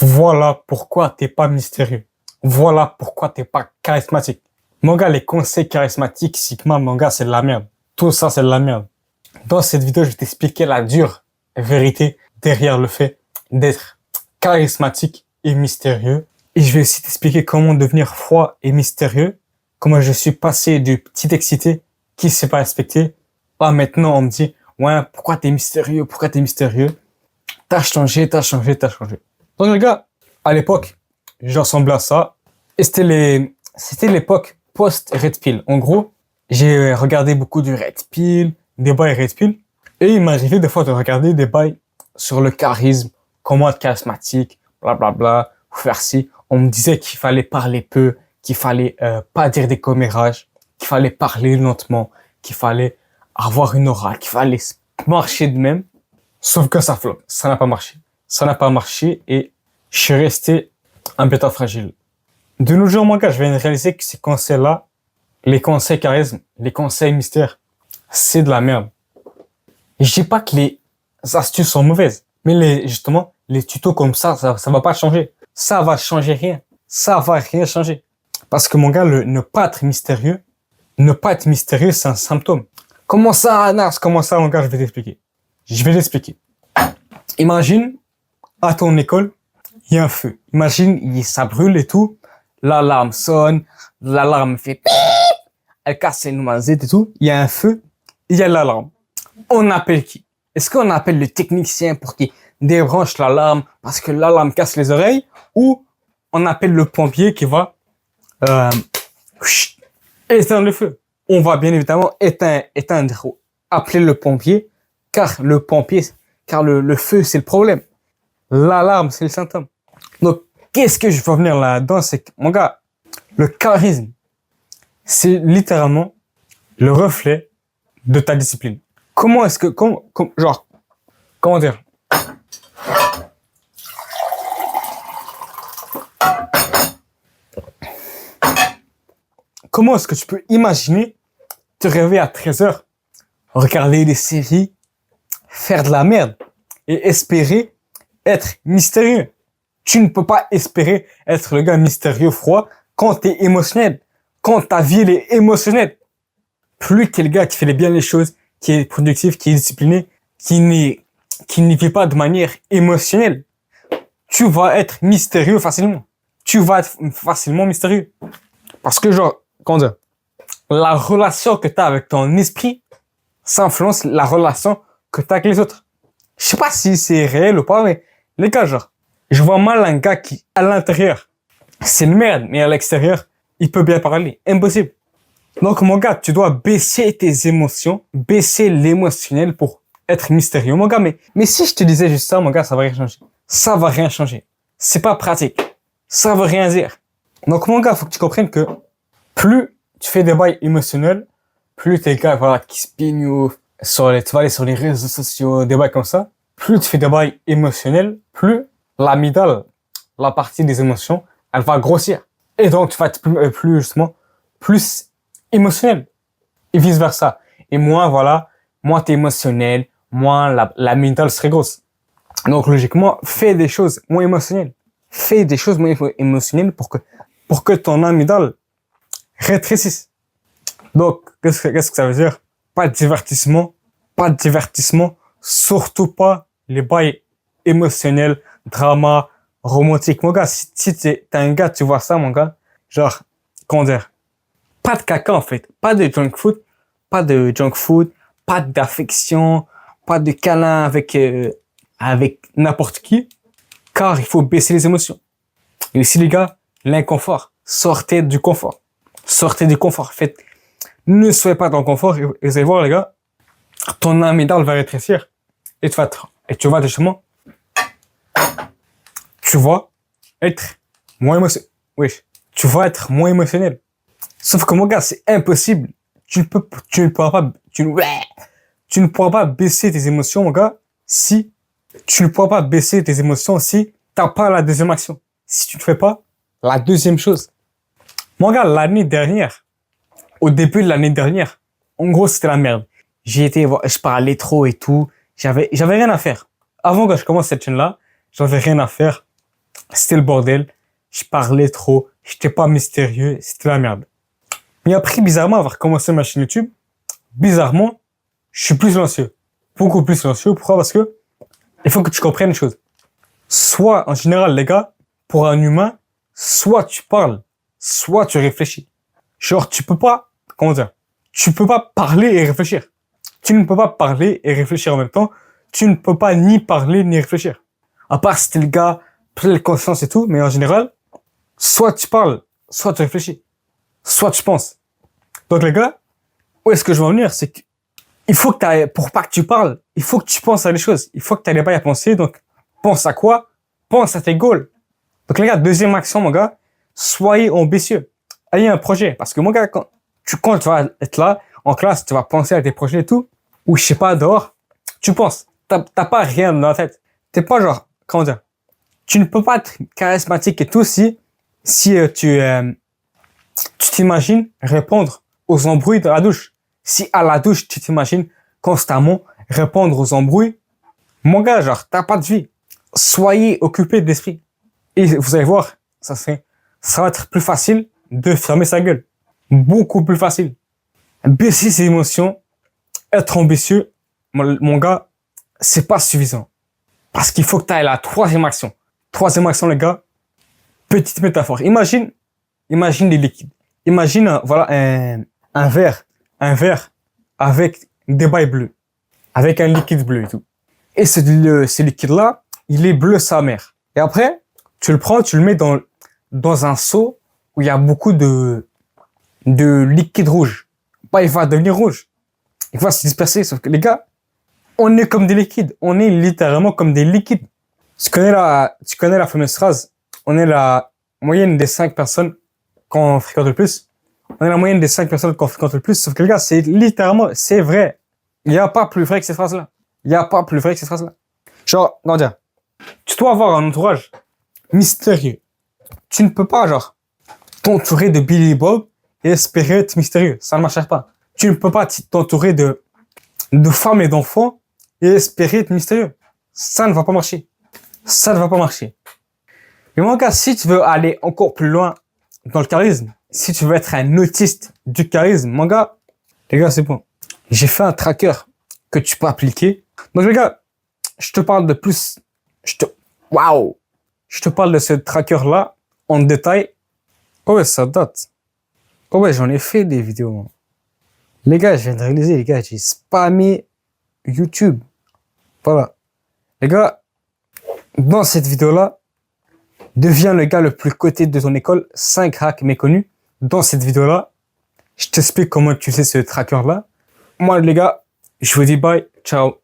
Voilà pourquoi t'es pas mystérieux. Voilà pourquoi t'es pas charismatique. Mon gars, les conseils charismatiques, Sigma, mon gars, c'est de la merde. Tout ça, c'est de la merde. Dans cette vidéo, je vais t'expliquer la dure vérité derrière le fait d'être charismatique et mystérieux. Et je vais aussi t'expliquer comment devenir froid et mystérieux. Comment je suis passé du petit excité qui s'est pas respecté. Ah, maintenant, on me dit, ouais, pourquoi t'es mystérieux? Pourquoi t'es mystérieux? T'as changé. Donc, les gars, à l'époque, je ressemblais à ça. Et c'était l'époque post-Red Pill. En gros, j'ai regardé beaucoup de Red Pill, des bails Red Pill. Et il m'arrivait des fois de regarder des bails sur le charisme, comment être charismatique, blablabla, faire ci. On me disait qu'il fallait parler peu, qu'il fallait pas dire des commérages, qu'il fallait parler lentement, qu'il fallait avoir une aura, qu'il fallait marcher de même. Sauf que ça floppe, ça n'a pas marché. Ça n'a pas marché et je suis resté un bêta fragile. De nos jours, mon gars, je viens de réaliser que ces conseils-là, les conseils charisme, les conseils mystère, c'est de la merde. Et je dis pas que les astuces sont mauvaises, mais justement, les tutos comme ça va pas changer. Ça va changer rien. Ça va rien changer. Parce que mon gars, ne pas être mystérieux, c'est un symptôme. Comment ça, Nars? Comment ça, mon gars? Je vais t'expliquer. Imagine, à ton école, il y a un feu. Imagine, ça brûle et tout. L'alarme sonne, l'alarme fait pip, elle casse les noisettes et tout. Il y a un feu, il y a l'alarme. On appelle qui? Est-ce qu'on appelle le technicien pour qu'il débranche l'alarme parce que l'alarme casse les oreilles? Ou on appelle le pompier qui va éteindre le feu? On va bien évidemment éteindre, appeler le pompier, car le feu, c'est le problème. L'alarme, c'est le symptôme. Donc, qu'est-ce que je veux venir là-dedans? C'est que, mon gars, le charisme, c'est littéralement le reflet de ta discipline. Comment dire? Comment est-ce que tu peux imaginer te réveiller à 13h, regarder des séries, faire de la merde et espérer être mystérieux? Tu ne peux pas espérer être le gars mystérieux froid quand t'es émotionnel, quand ta vie elle est émotionnelle. Plus t'es le gars qui fait bien les choses, qui est productif, qui est discipliné, qui ne vit pas de manière émotionnelle, tu vas être mystérieux facilement. Tu vas être facilement mystérieux. Parce que la relation que t'as avec ton esprit, ça influence la relation que t'as avec les autres. Je sais pas si c'est réel ou pas, mais les gars, je vois mal un gars qui, à l'intérieur, c'est une merde, mais à l'extérieur, il peut bien parler. Impossible. Donc, mon gars, tu dois baisser tes émotions, baisser l'émotionnel pour être mystérieux. Mon gars, mais si je te disais juste ça, mon gars, ça va rien changer. Ça va rien changer. C'est pas pratique. Ça veut rien dire. Donc, mon gars, faut que tu comprennes que plus tu fais des bails émotionnels, plus t'es le gars, voilà, qui spin tu vas aller sur les réseaux sociaux, des bails comme ça. Plus tu fais des bails émotionnels, plus l'amygdale, la partie des émotions, elle va grossir. Et donc, tu vas être plus émotionnel. Et vice versa. Et moins t'es émotionnel, moins l'amygdale serait grosse. Donc, logiquement, fais des choses moins émotionnelles. Fais des choses moins émotionnelles pour que ton amygdale rétrécisse. Donc, qu'est-ce que ça veut dire? Pas de divertissement, surtout pas les bails émotionnels, drama, romantique. Mon gars, si t'es un gars, tu vois ça, mon gars, comment dire? Pas de caca, en fait. Pas de junk food, pas d'affection, pas de câlin avec n'importe qui, car il faut baisser les émotions. Et aussi, les gars, l'inconfort. Sortez du confort. Ne soyez pas dans le confort et vous allez voir, les gars, ton amygdale va rétrécir et tu vas être moins émotionnel. Oui, tu vas être moins émotionnel. Sauf que, mon gars, c'est impossible. Tu ne pourras pas baisser tes émotions, mon gars, si t'as pas la deuxième action. Si tu ne fais pas la deuxième chose. Mon gars, au début de l'année dernière, en gros, c'était la merde. Je parlais trop et tout. J'avais rien à faire. Avant que je commence cette chaîne-là, j'avais rien à faire. C'était le bordel. Je parlais trop. J'étais pas mystérieux. C'était la merde. Mais après, bizarrement, avoir commencé ma chaîne YouTube, bizarrement, je suis plus silencieux. Beaucoup plus silencieux. Pourquoi? Parce que il faut que tu comprennes une chose. Soit, en général, les gars, pour un humain, soit tu parles, soit tu réfléchis. Genre, tu peux pas, comment dire, tu peux pas parler et réfléchir. Tu ne peux pas parler et réfléchir en même temps. Tu ne peux pas ni parler ni réfléchir. À part si t'es le gars, plein de conscience et tout, mais en général, soit tu parles, soit tu réfléchis. Soit tu penses. Donc, les gars, où est-ce que je veux en venir? C'est que, il faut que t'ailles, pour pas que tu parles, il faut que tu penses à des choses. Il faut que t'ailles pas y penser. Donc, pense à quoi? Pense à tes goals. Donc, les gars, deuxième action, mon gars, soyez ambitieux. Ayez un projet. Parce que, mon gars, quand tu vas être là, en classe, tu vas penser à tes projets et tout, ou je sais pas, dehors, tu penses. T'as pas rien dans la tête. T'es pas genre, comment dire, tu ne peux pas être charismatique et tout si tu t'imagines répondre aux embrouilles de la douche. Si à la douche, tu t'imagines constamment répondre aux embrouilles, mon gars, genre, t'as pas de vie. Soyez occupé d'esprit. Et vous allez voir, ça va être plus facile de fermer sa gueule. Beaucoup plus facile. Baisser ses émotions, être ambitieux, mon gars, c'est pas suffisant. Parce qu'il faut que tu ailles à la troisième action. Troisième action, les gars, petite métaphore. Imagine des liquides. Imagine, un verre avec des bails bleus, avec un liquide bleu et tout. Et ce liquide-là, il est bleu sa mère. Et après, tu le prends, tu le mets dans un seau où il y a beaucoup de liquide rouge. Bah, il va devenir rouge. Il va se disperser. Sauf que les gars, on est comme des liquides. On est littéralement comme des liquides. Tu connais la fameuse phrase. On est la moyenne des 5 personnes qu'on fréquente le plus. On est la moyenne des 5 personnes qu'on fréquente le plus. Sauf que les gars, c'est littéralement, c'est vrai. Il n'y a pas plus vrai que cette phrase-là. Il n'y a pas plus vrai que cette phrase-là. Genre, comment dire, tu dois avoir un entourage mystérieux. Tu ne peux pas, genre, t'entourer de Billy Bob et espérer être mystérieux. Ça ne marchera pas. Tu ne peux pas t'entourer de femmes et d'enfants et espérer être mystérieux. Ça ne va pas marcher. Ça ne va pas marcher. Mais mon gars, si tu veux aller encore plus loin dans le charisme, si tu veux être un autiste du charisme, mon gars, les gars, c'est bon. J'ai fait un tracker que tu peux appliquer. Donc, les gars, je te parle de plus, waouh! Je te parle de ce tracker-là en détail. Oh ouais, ça date. Oh ouais, j'en ai fait des vidéos. Les gars, je viens de réaliser, les gars, j'ai spammé YouTube. Voilà. Les gars, dans cette vidéo-là, deviens le gars le plus coté de ton école, 5 hacks méconnus. Dans cette vidéo-là, je t'explique comment utiliser ce tracker-là. Moi, les gars, je vous dis bye, ciao.